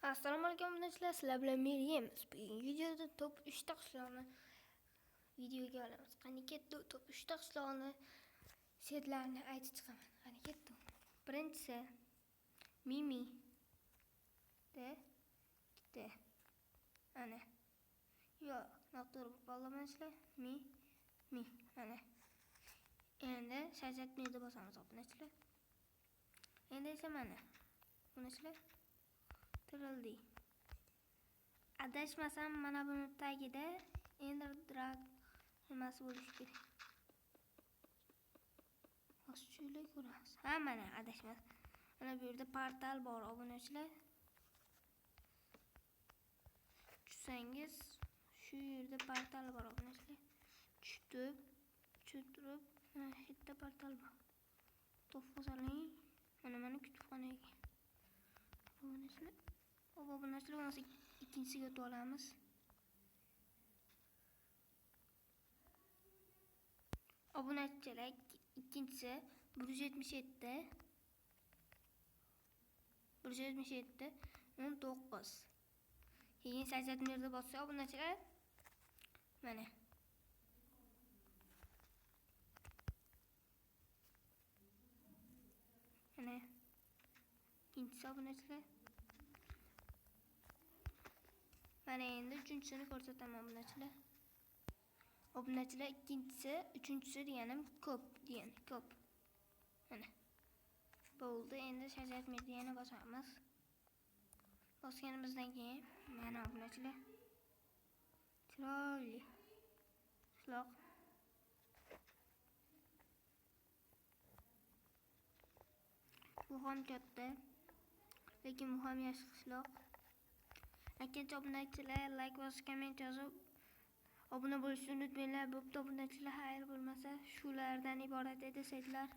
Assalomu alaykum obunachilar, sizlar bilan Meryemiz. Bugungi videoda top 3 ta qishloqni videoga olamiz. Qani ketdi top 3 ta qishloqni setlarini aytib chiqaman. Qani ketdi. Birinchisi Mimi de ana. Yo, noto'g'ri bo'lganlar. Mi ana. Endi shajat meni bosamiz obunachilar. Endi esa mana. Obunachilar tirildi. Adashmasam mana buni tagida Ender Drag nimasi bo'lishi kerak. Hozircha ko'ramiz. Ha, mana adashmas. Mana bu yerda portal bor obunachilar. Tushsangiz shu yerda portal bor obunachilar. Tushtirib, mana shu yerda portal bor. To'xtaling. Mana kutubxonaga. Obunachilar ikkinchisiga o'tib olamiz. Obunachilar ikkinchisi 177 19. Keyin 80 da bossa obunachilar mana. Mana ikkinchisi obunachilar. Mana endi uchinchisini ko'rsataman obunachilar. Obunachilar ikkinchisi, uchinchisi deganim ko'p. Mana. Bo'ldi, endi shajat mediyani bosamiz. Bosganimizdan keyin mana obunachilar. Chiroyli. Qishloq. Bu ham katta. Lekin bu ham yaxshi qishloq. Akkancha obunachilar like va komment yozib obuna bo'lishni unutmanglar. Bo'pti obunachilar, xayr bo'lmasa shulardan iborat edi setlar.